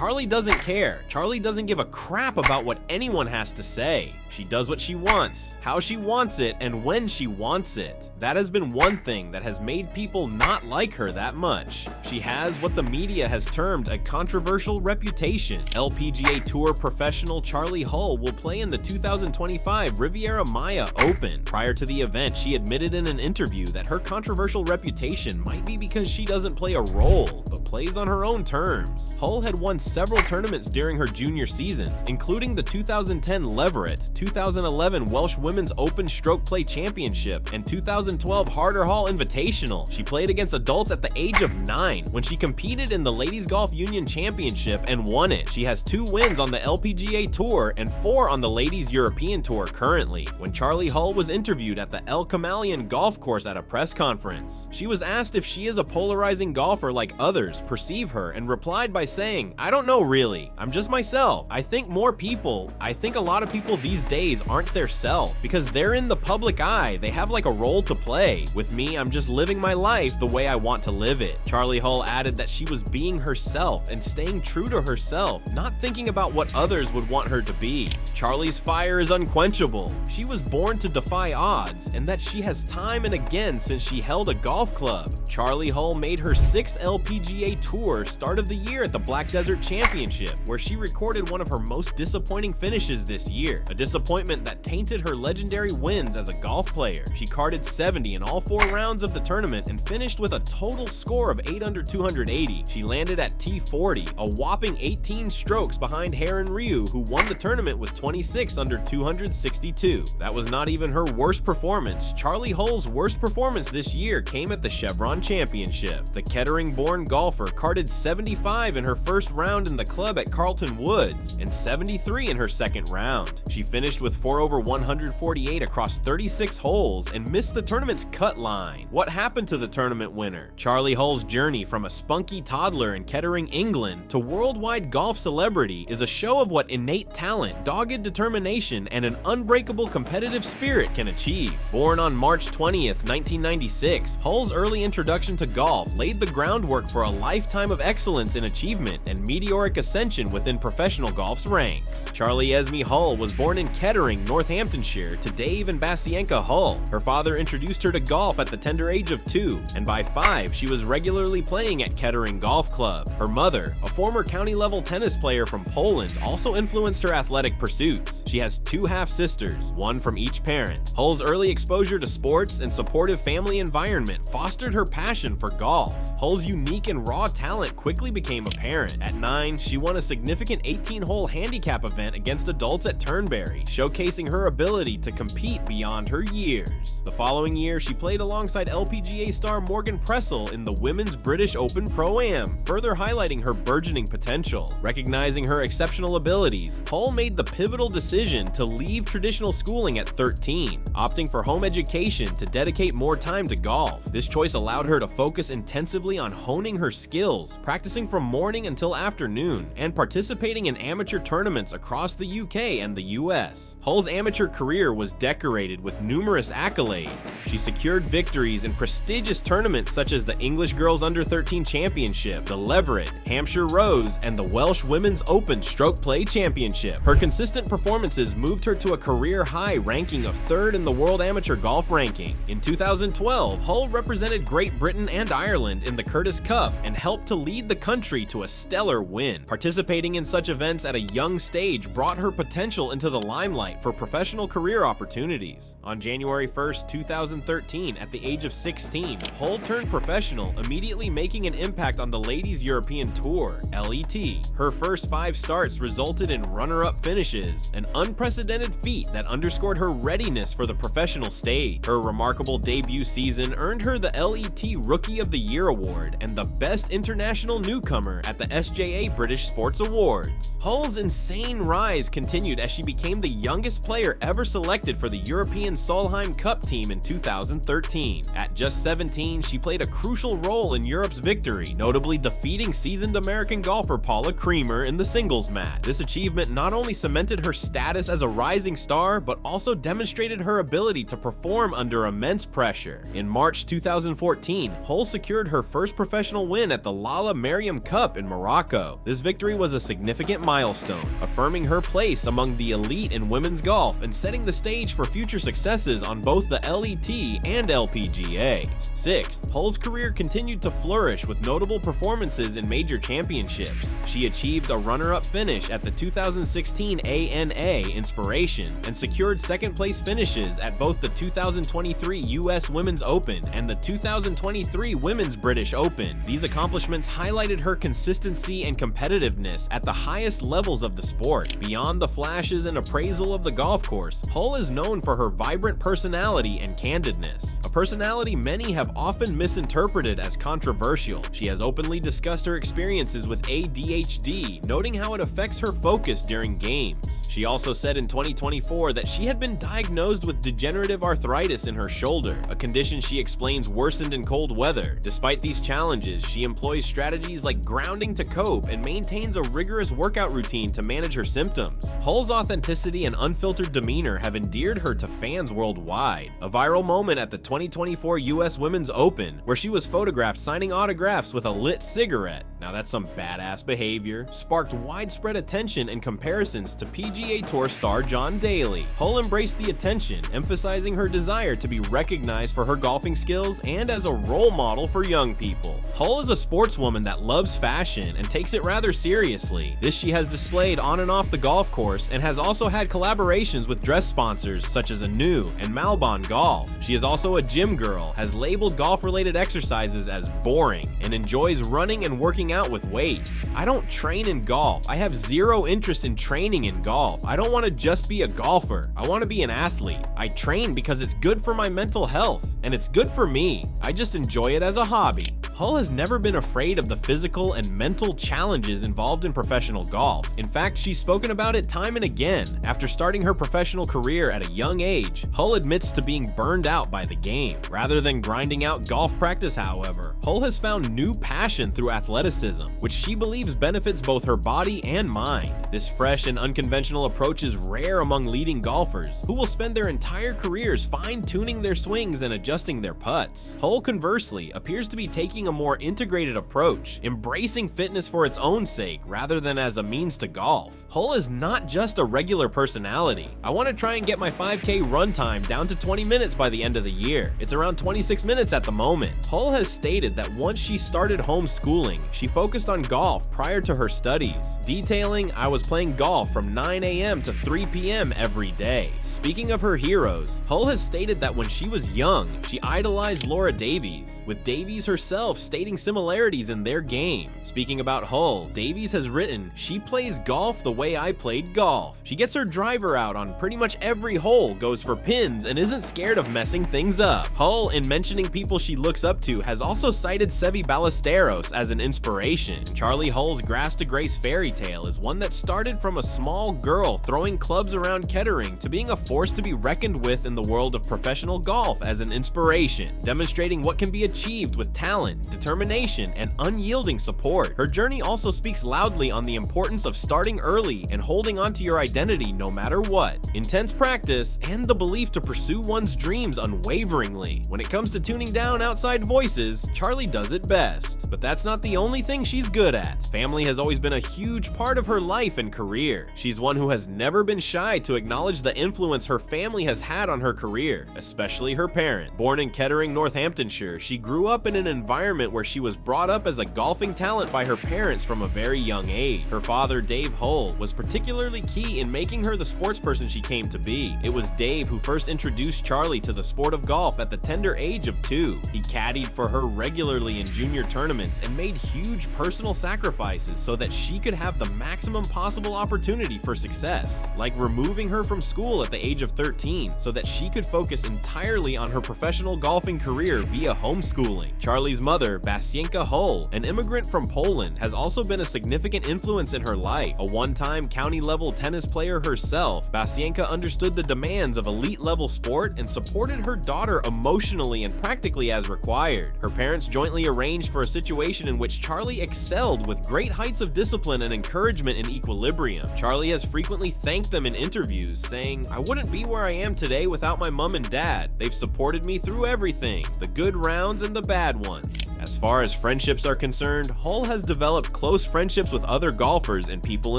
Charley doesn't care. Charley doesn't give a crap about what anyone has to say. She does what she wants, how she wants it, and when she wants it. That has been one thing that has made people not like her that much. She has what the media has termed a controversial reputation. LPGA Tour professional Charley Hull will play in the 2025 Riviera Maya Open. Prior to the event, she admitted in an interview that her controversial reputation might be because she doesn't play a role, but plays on her own terms. Hull had won several tournaments during her junior seasons, including the 2010 Leverett, 2011 Welsh Women's Open Stroke Play Championship, and 2012 Harder Hall Invitational. She played against adults at the age of 9 when she competed in the Ladies Golf Union Championship and won it. She has 2 wins on the LPGA Tour and 4 on the Ladies European Tour currently. When Charley Hull was interviewed at the El Kamalian Golf Course at a press conference, she was asked if she is a polarizing golfer like others perceive her, and replied by saying, "I don't know really. I'm just myself. I think a lot of people these days aren't their self because they're in the public eye. They have like a role to play. With me, I'm just living my life the way I want to live it." Charley Hull added that she was being herself and staying true to herself, not thinking about what others would want her to be. Charley's fire is unquenchable. She was born to defy odds, and that she has time and again since she held a golf club. Charley Hull made her 6th LPGA Tour start of the year at the Black Desert Championship, where she recorded one of her most disappointing finishes this year, a disappointment that tainted her legendary wins as a golf player. She carded 70 in all 4 rounds of the tournament and finished with a total score of 8 under 280. She landed at T40, a whopping 18 strokes behind Heron Ryu, who won the tournament with 26 under 262. That was not even her worst performance. Charley Hull's worst performance this year came at the Chevron Championship. The Kettering-born golfer carded 75 in her first round in the club at Carlton Woods and 73 in her second round. She finished with 4 over 148 across 36 holes and missed the tournament's cut line. What happened to the tournament winner? Charley Hull's journey from a spunky toddler in Kettering, England to worldwide golf celebrity is a show of what innate talent, dogged determination, and an unbreakable competitive spirit can achieve. Born on March 20th, 1996, Hull's early introduction to golf laid the groundwork for a lifetime of excellence in achievement and meteoric ascension within professional golf's ranks. Charley Esme Hull was born in Kettering, Northamptonshire, to Dave and Basienka Hull. Her father introduced her to golf at the tender age of 2, and by 5, she was regularly playing at Kettering Golf Club. Her mother, a former county-level tennis player from Poland, also influenced her athletic pursuits. She has 2 half-sisters, one from each parent. Hull's early exposure to sports and supportive family environment fostered her passion for golf. Hull's unique and raw talent quickly became apparent. At 9, she won a significant 18-hole handicap event against adults at Turnberry, showcasing her ability to compete beyond her years. The following year, she played alongside LPGA star Morgan Pressel in the Women's British Open Pro-Am, further highlighting her burgeoning potential. Recognizing her exceptional abilities, Hull made the pivotal decision to leave traditional schooling at 13, opting for home education to dedicate more time to golf. This choice allowed her to focus intensively on honing her skills, practicing from morning until afternoon, and participating in amateur tournaments across the UK and the US. Hull's amateur career was decorated with numerous accolades. She secured victories in prestigious tournaments such as the English Girls Under-13 Championship, the Leverett, Hampshire Rose, and the Welsh Women's Open Stroke Play Championship. Her consistent performances moved her to a career-high ranking of 3rd in the World Amateur Golf Ranking. In 2012, Hull represented Great Britain and Ireland in the Curtis Cup and helped to lead the country to a stellar win. Participating in such events at a young stage brought her potential into the limelight for professional career opportunities. On January 1st, 2013, at the age of 16, Hull turned professional, immediately making an impact on the Ladies European Tour, LET. Her first 5 starts resulted in runner-up finishes, an unprecedented feat that underscored her readiness for the professional stage. Her remarkable debut season earned her the LET Rookie of the Year award and the Best International Newcomer at the SJA British Sports Awards. Hull's insane rise continued as she became the youngest player ever selected for the European Solheim Cup team in 2013. At just 17, she played a crucial role in Europe's victory, notably defeating seasoned American golfer Paula Creamer in the singles match. This achievement not only cemented her status as a rising star, but also demonstrated her ability to perform under immense pressure. In March 2014, Hull secured her first professional win win at the Lala Mariam Cup in Morocco. This victory was a significant milestone, affirming her place among the elite in women's golf and setting the stage for future successes on both the LET and LPGA. 6th, Hull's career continued to flourish with notable performances in major championships. She achieved a runner-up finish at the 2016 ANA Inspiration and secured second-place finishes at both the 2023 US Women's Open and the 2023 Women's British Open. These accomplishments highlighted her consistency and competitiveness at the highest levels of the sport. Beyond the flashes and appraisal of the golf course, Hull is known for her vibrant personality and candidness, a personality many have often misinterpreted as controversial. She has openly discussed her experiences with ADHD, noting how it affects her focus during games. She also said in 2024 that she had been diagnosed with degenerative arthritis in her shoulder, a condition she explains worsened in cold weather. Despite these challenges, she employs strategies like grounding to cope and maintains a rigorous workout routine to manage her symptoms. Hull's authenticity and unfiltered demeanor have endeared her to fans worldwide. A viral moment at the 2024 US Women's Open, where she was photographed signing autographs with a lit cigarette, now that's some badass behavior, sparked widespread attention and comparisons to PGA Tour star John Daly. Hull embraced the attention, emphasizing her desire to be recognized for her golfing skills and as a role model for young people. Hull is a sportswoman that loves fashion and takes it rather seriously. This she has displayed on and off the golf course and has also had collaborations with dress sponsors such as Anu and Malbon Golf. She is also a gym girl, has labeled golf-related exercises as boring, and enjoys running and working out with weights. I don't train in golf. I have zero interest in training in golf. I don't want to just be a golfer. I want to be an athlete. I train because it's good for my mental health, and it's good for me. I just enjoy it as a hobby. Hull has never been afraid of the physical and mental challenges involved in professional golf. In fact, she's spoken about it time and again. After starting her professional career at a young age, Hull admits to being burned out by the game. Rather than grinding out golf practice, however, Hull has found new passion through athleticism, which she believes benefits both her body and mind. This fresh and unconventional approach is rare among leading golfers, who will spend their entire careers fine-tuning their swings and adjusting their putts. Hull, conversely, appears to be taking a more integrated approach, embracing fitness for its own sake rather than as a means to golf. Hull is not just a regular personality. I want to try and get my 5K run time down to 20 minutes by the end of the year. It's around 26 minutes at the moment. Hull has stated that once she started homeschooling, she focused on golf prior to her studies, detailing, "I was playing golf from 9 a.m. to 3 p.m. every day." Speaking of her heroes, Hull has stated that when she was young, she idolized Laura Davies, with Davies herself stating similarities in their game. Speaking about Hull, Davies has written, "She plays golf the way I played golf. She gets her driver out on pretty much every hole, goes for pins, and isn't scared of messing things up." Hull, in mentioning people she looks up to, has also cited Seve Ballesteros as an inspiration. Charley Hull's Grass to Grace fairy tale is one that started from a small girl throwing clubs around Kettering to being a force to be reckoned with in the world of professional golf as an inspiration, demonstrating what can be achieved with talent, determination, and unyielding support. Her journey also speaks loudly on the importance of starting early and holding on to your identity no matter what, intense practice, and the belief to pursue one's dreams unwaveringly. When it comes to tuning down outside voices, Charley does it best. But that's not the only thing she's good at. Family has always been a huge part of her life and career. She's one who has never been shy to acknowledge the influence her family has had on her career, especially her parent. Born in Kettering, Northamptonshire, she grew up in an environment where she was brought up as a golfing talent by her parents from a very young age. Her father, Dave Hull, was particularly key in making her the sportsperson she came to be. It was Dave who first introduced Charley to the sport of golf at the tender age of 2. He caddied for her regularly in junior tournaments and made huge personal sacrifices so that she could have the maximum possible opportunity for success, like removing her from school at the age of 13 so that she could focus entirely on her professional golfing career via homeschooling. Charley's mother, Basienka Hull, an immigrant from Poland, has also been a significant influence in her life. A one-time county-level tennis player herself, Basienka understood the demands of elite-level sport and supported her daughter emotionally and practically as required. Her parents jointly arranged for a situation in which Charley excelled with great heights of discipline and encouragement in equilibrium. Charley has frequently thanked them in interviews, saying, "I wouldn't be where I am today without my mom and dad. They've supported me through everything, the good rounds and the bad ones." As As far as friendships are concerned, Hull has developed close friendships with other golfers and people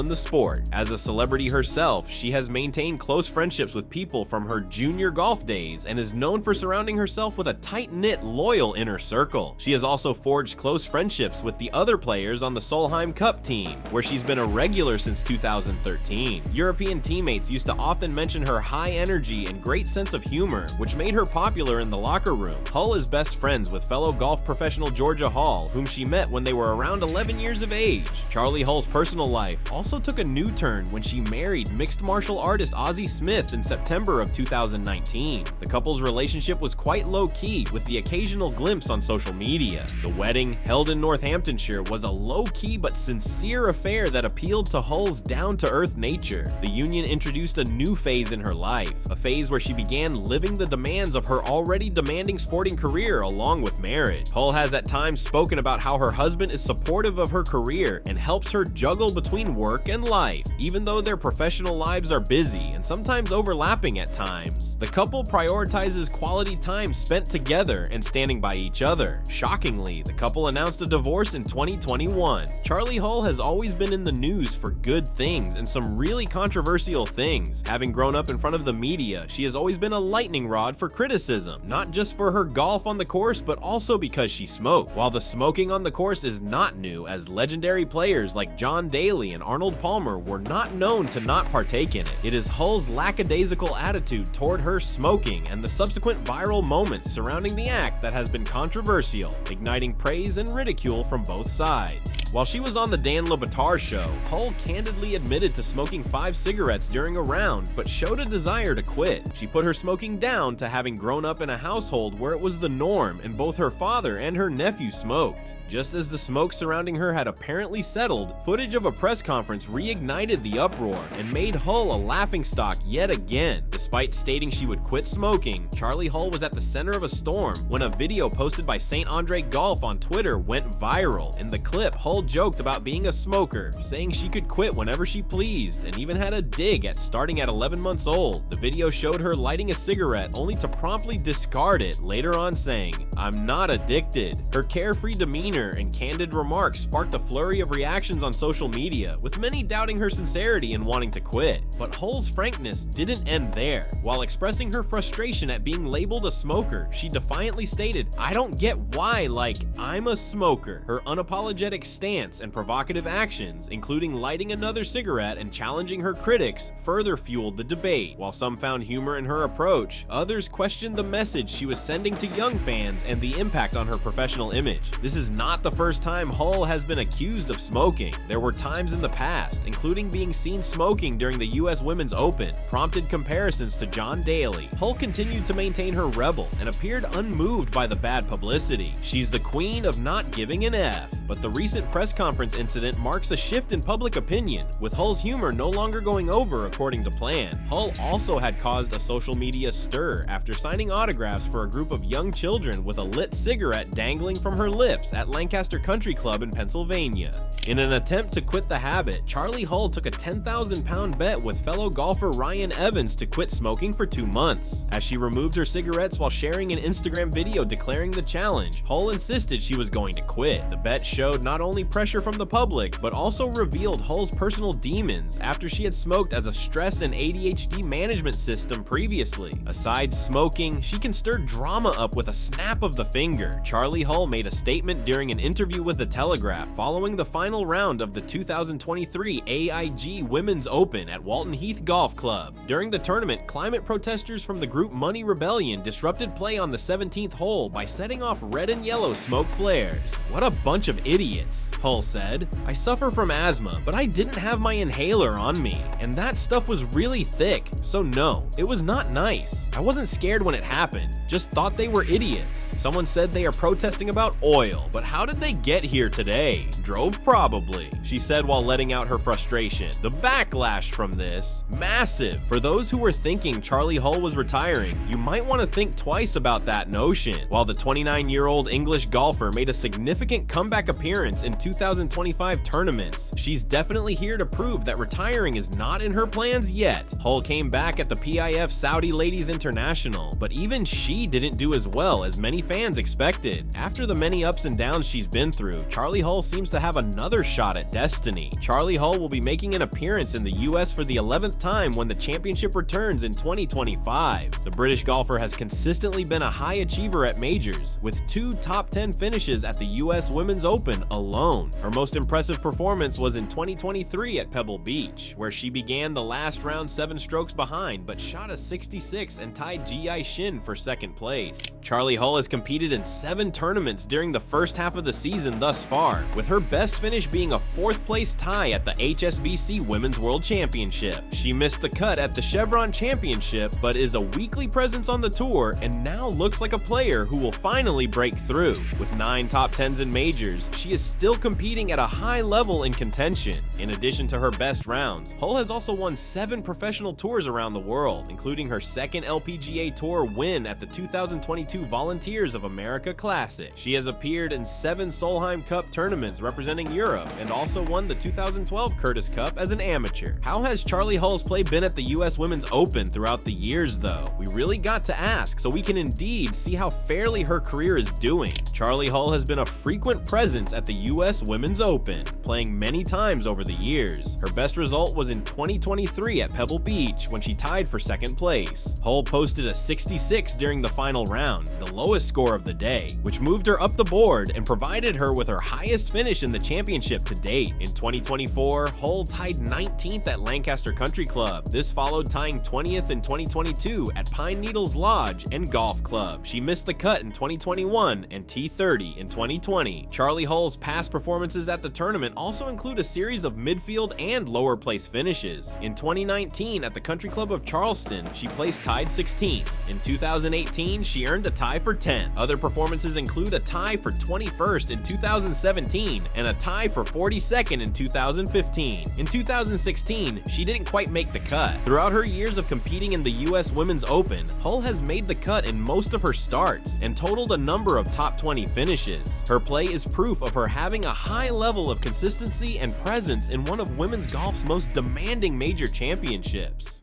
in the sport. As a celebrity herself, she has maintained close friendships with people from her junior golf days and is known for surrounding herself with a tight-knit, loyal inner circle. She has also forged close friendships with the other players on the Solheim Cup team, where she's been a regular since 2013. European teammates used to often mention her high energy and great sense of humor, which made her popular in the locker room. Hull is best friends with fellow golf professional Georgia Hall, whom she met when they were around 11 years of age. Charley Hull's personal life also took a new turn when she married mixed martial artist Ozzie Smith in September of 2019. The couple's relationship was quite low-key, with the occasional glimpse on social media. The wedding, held in Northamptonshire, was a low-key but sincere affair that appealed to Hull's down-to-earth nature. The union introduced a new phase in her life, a phase where she began living the demands of her already demanding sporting career along with marriage. Hull has at times spoken about how her husband is supportive of her career and helps her juggle between work and life, even though their professional lives are busy and sometimes overlapping at times. The couple prioritizes quality time spent together and standing by each other. Shockingly, the couple announced a divorce in 2021. Charley Hull has always been in the news for good things and some really controversial things. Having grown up in front of the media, she has always been a lightning rod for criticism, not just for her golf on the course, but also because she smoked. While the smoking on the course is not new, as legendary players like John Daly and Arnold Palmer were not known to not partake in it. It is Hull's lackadaisical attitude toward her smoking and the subsequent viral moments surrounding the act that has been controversial, igniting praise and ridicule from both sides. While she was on the Dan Le Batard show, Hull candidly admitted to smoking 5 cigarettes during a round, but showed a desire to quit. She put her smoking down to having grown up in a household where it was the norm and both her father and her nephew smoked. Just as the smoke surrounding her had apparently settled, footage of a press conference reignited the uproar and made Hull a laughingstock yet again. Despite stating she would quit smoking, Charley Hull was at the center of a storm when a video posted by St. Andre Golf on Twitter went viral. In the clip, Hull joked about being a smoker, saying she could quit whenever she pleased, and even had a dig at starting at 11 months old. The video showed her lighting a cigarette only to promptly discard it, later on saying, "I'm not addicted." Her carefree demeanor and candid remarks sparked a flurry of reactions on social media, with many doubting her sincerity and wanting to quit. But Hull's frankness didn't end there. While expressing her frustration at being labeled a smoker, she defiantly stated, "I don't get why, like, I'm a smoker." Her unapologetic stance and provocative actions, including lighting another cigarette and challenging her critics, further fueled the debate. While some found humor in her approach, others questioned the message she was sending to young fans and the impact on her professional image. This is not the first time Hull has been accused of smoking. There were times in the past, including being seen smoking during the US Women's Open, prompted comparisons to John Daly. Hull continued to maintain her rebel and appeared unmoved by the bad publicity. She's the queen of not giving an F. But the recent press conference incident marks a shift in public opinion, with Hull's humor no longer going over according to plan. Hull also had caused a social media stir after signing autographs for a group of young children with a lit cigarette dangling from her lips at Lancaster Country Club in Pennsylvania. In an attempt to quit the habit, Charley Hull took a 10,000-pound bet with fellow golfer Ryan Evans to quit smoking for 2 months. As she removed her cigarettes while sharing an Instagram video declaring the challenge, Hull insisted she was going to quit. The bet showed not only pressure from the public, but also revealed Hull's personal demons after she had smoked as a stress and ADHD management system previously. Aside smoking, she can stir drama up with a snap of the finger. Charley Hull made a statement during an interview with The Telegraph following the final round of the 2023 AIG Women's Open at Walton Heath Golf Club. During the tournament, climate protesters from the group Money Rebellion disrupted play on the 17th hole by setting off red and yellow smoke flares. "What a bunch of idiots," Hull said. "I suffer from asthma, but I didn't have my inhaler on me, and that stuff was really thick, so no, it was not nice. I wasn't scared when it happened, just thought they were idiots. Someone said they are protesting about oil, but how did they get here today? Drove probably," she said while letting out her frustration. The backlash from this, massive. For those who were thinking Charley Hull was retiring, you might want to think twice about that notion. While the 29-year-old English golfer made a significant comeback appearance in 2025 tournaments. She's definitely here to prove that retiring is not in her plans yet. Hull came back at the PIF Saudi Ladies International, but even she didn't do as well as many fans expected. After the many ups and downs she's been through, Charley Hull seems to have another shot at destiny. Charley Hull will be making an appearance in the US for the 11th time when the championship returns in 2025. The British golfer has consistently been a high achiever at majors, with 2 top 10 finishes at the US Women's Open alone. Her most impressive performance was in 2023 at Pebble Beach, where she began the last round 7 strokes behind but shot a 66 and tied Ji Shin for second place. Charley Hull has competed in 7 tournaments during the first half of the season thus far, with her best finish being a 4th place tie at the HSBC Women's World Championship. She missed the cut at the Chevron Championship, but is a weekly presence on the tour and now looks like a player who will finally break through. With 9 top 10s in majors, she is still competing at a high level in contention. In addition to her best rounds, Hull has also won 7 professional tours around the world, including her second LPGA Tour win at the 2022 Volunteers of America Classic. She has appeared in 7 Solheim Cup tournaments representing Europe and also won the 2012 Curtis Cup as an amateur. How has Charley Hull's play been at the US Women's Open throughout the years though? We really got to ask so we can indeed see how fairly her career is doing. Charley Hull has been a frequent presence at the US Women's Open, playing many times over the years. Her best result was in 2023 at Pebble Beach when she tied for second place. Hull posted a 66 during the final round, the lowest score of the day, which moved her up the board and provided her with her highest finish in the championship to date. In 2024, Hull tied 19th at Lancaster Country Club. This followed tying 20th in 2022 at Pine Needles Lodge and Golf Club. She missed the cut in 2021 and T30 in 2020. Charley Hull's past performances at the tournament also include a series of midfield and lower place finishes. In 2019 at the Country Club of Charleston, she placed tied 16th. In 2018, she earned a tie for 10th. Other performances include a tie for 21st in 2017 and a tie for 42nd in 2015. In 2016, she didn't quite make the cut. Throughout her years of competing in the US Women's Open, Hull has made the cut in most of her starts and totaled a number of top 20 finishes. Her play is proof of her having a high level of consistency and presence in one of women's golf's most demanding major championships.